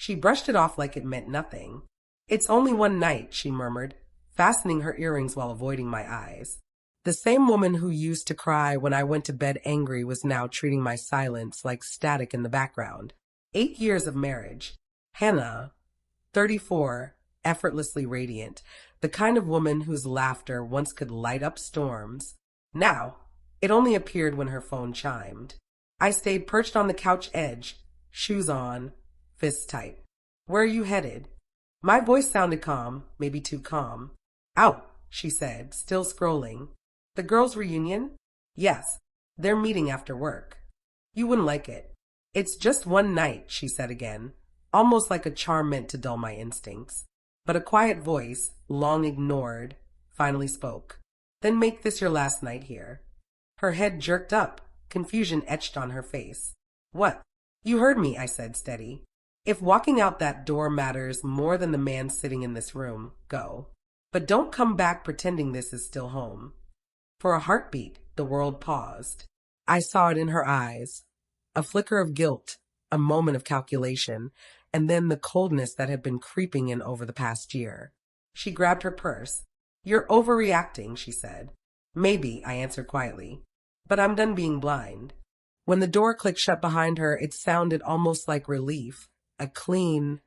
She brushed it off like it meant nothing. It's only one night, she murmured, fastening her earrings while avoiding my eyes. The same woman who used to cry when I went to bed angry was now treating my silence like static in the background. 8 years of marriage. Hannah, 34, effortlessly radiant, the kind of woman whose laughter once could light up storms. Now, it only appeared when her phone chimed. I stayed perched on the couch edge, shoes on, fists tight. Where are you headed? My voice sounded calm, maybe too calm. Out, she said, still scrolling. The girls' reunion? Yes, they're meeting after work. You wouldn't like it. It's just one night, she said again, almost like a charm meant to dull my instincts. But a quiet voice, long ignored, finally spoke. Then make this your last night here. Her head jerked up, confusion etched on her face. What? You heard me, I said, steady. If walking out that door matters more than the man sitting in this room, go. But don't come back pretending this is still home. For a heartbeat, the world paused. I saw it in her eyes. A flicker of guilt, a moment of calculation, and then the coldness that had been creeping in over the past year. She grabbed her purse. You're overreacting, she said. Maybe, I answered quietly. But I'm done being blind. When the door clicked shut behind her, it sounded almost like relief, a clean,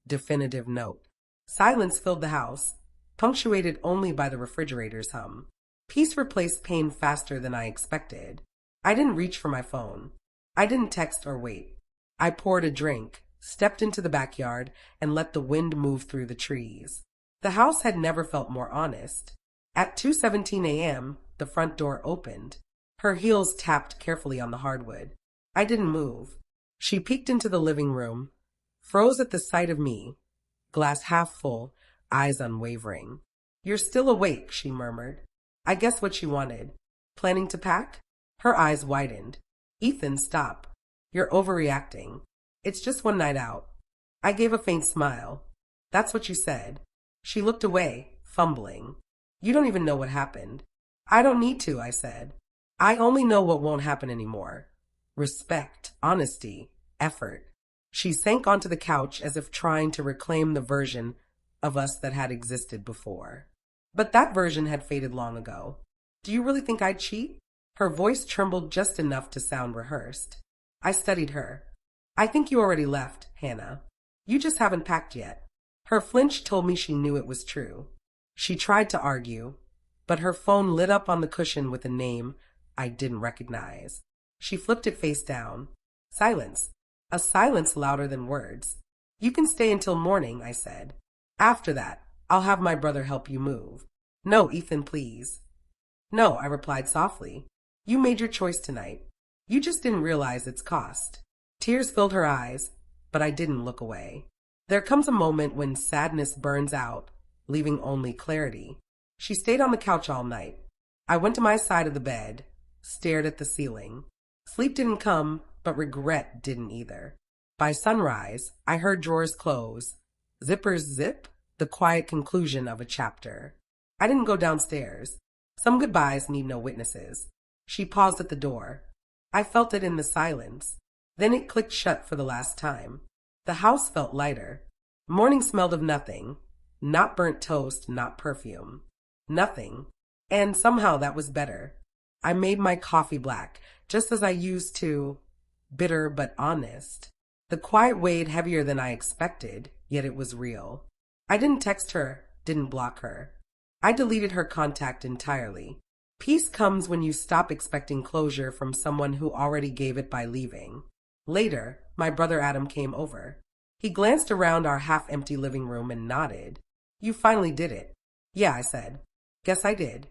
definitive note. Silence filled the house, punctuated only by the refrigerator's hum. Peace replaced pain faster than I expected. I didn't reach for my phone. I didn't text or wait. I poured a drink, stepped into the backyard, and let the wind move through the trees. The house had never felt more honest. At 2:17 a.m., the front door opened. Her heels tapped carefully on the hardwood. I didn't move. She peeked into the living room, froze at the sight of me, glass half full, eyes unwavering. You're still awake, she murmured. I guessed what she wanted. Planning to pack? Her eyes widened. Ethan, stop. You're overreacting. It's just one night out. I gave a faint smile. That's what you said. She looked away, fumbling. You don't even know what happened. I don't need to, I said. I only know what won't happen anymore. Respect, honesty, effort. She sank onto the couch as if trying to reclaim the version of us that had existed before. But that version had faded long ago. Do you really think I'd cheat? Her voice trembled just enough to sound rehearsed. I studied her. I think you already left, Hannah. You just haven't packed yet. Her flinch told me she knew it was true. She tried to argue, but her phone lit up on the cushion with a name I didn't recognize. She flipped it face down. Silence. A silence louder than words. You can stay until morning, I said. After that, I'll have my brother help you move. No, Ethan, please. No, I replied softly. You made your choice tonight. You just didn't realize its cost. Tears filled her eyes, but I didn't look away. There comes a moment when sadness burns out, leaving only clarity. She stayed on the couch all night. I went to my side of the bed, stared at the ceiling. Sleep didn't come, but regret didn't either. By sunrise, I heard drawers close. Zippers zip, the quiet conclusion of a chapter. I didn't go downstairs. Some goodbyes need no witnesses. She paused at the door. I felt it in the silence. Then it clicked shut for the last time. The house felt lighter. Morning smelled of nothing. Not burnt toast, not perfume. Nothing. And somehow that was better. I made my coffee black, just as I used to. Bitter but honest. The quiet weighed heavier than I expected, yet it was real. I didn't text her, didn't block her. I deleted her contact entirely. Peace comes when you stop expecting closure from someone who already gave it by leaving. Later, my brother Adam came over. He glanced around our half-empty living room and nodded. You finally did it. Yeah, I said. Guess I did.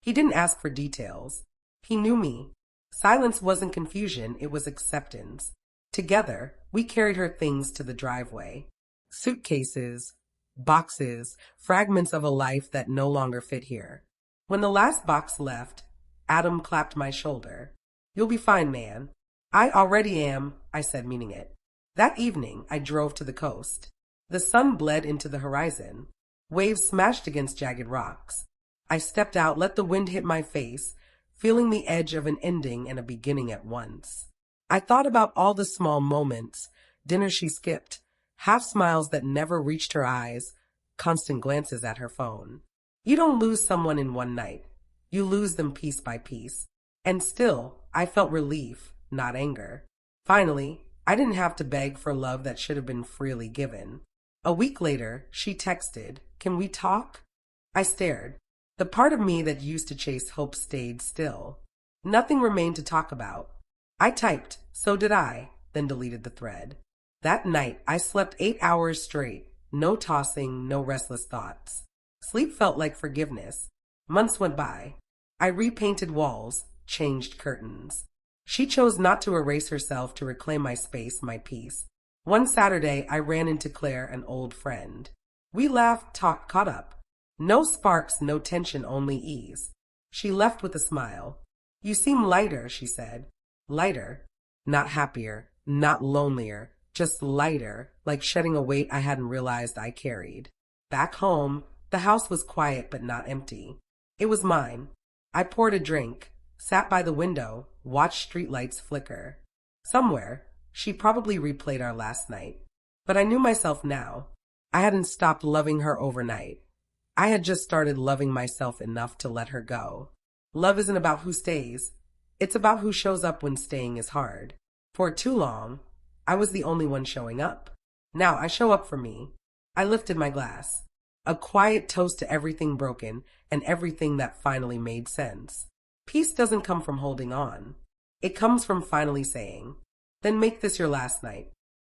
He didn't ask for details. He knew me. Silence wasn't confusion, it was acceptance. Together, we carried her things to the driveway. Suitcases, boxes, fragments of a life that no longer fit here. When the last box left, Adam clapped my shoulder. You'll be fine, man. I already am, I said, meaning it. That evening, I drove to the coast. The sun bled into the horizon. Waves smashed against jagged rocks. I stepped out, let the wind hit my face, feeling the edge of an ending and a beginning at once. I thought about all the small moments, dinner she skipped, half smiles that never reached her eyes, constant glances at her phone. You don't lose someone in one night. You lose them piece by piece. And still, I felt relief, not anger. Finally, I didn't have to beg for love that should have been freely given. A week later, she texted, "Can we talk?" I stared. The part of me that used to chase hope stayed still. Nothing remained to talk about. I typed, "So did I," then deleted the thread. That night, I slept 8 hours straight. No tossing, no restless thoughts. Sleep felt like forgiveness. Months went by. I repainted walls, changed curtains. She chose not to erase herself to reclaim my space, my peace. One Saturday, I ran into Claire, an old friend. We laughed, talked, caught up. No sparks, no tension, only ease. She left with a smile. "You seem lighter," she said. Lighter. Not happier, not lonelier, just lighter, like shedding a weight I hadn't realized I carried. Back home, the house was quiet but not empty. It was mine. I poured a drink, sat by the window, watched streetlights flicker. Somewhere, she probably replayed our last night. But I knew myself now. I hadn't stopped loving her overnight. I had just started loving myself enough to let her go. Love isn't about who stays. It's about who shows up when staying is hard. For too long, I was the only one showing up. Now I show up for me. I lifted my glass. A quiet toast to everything broken and everything that finally made sense. Peace doesn't come from holding on. It comes from finally saying, "Then make this your last night.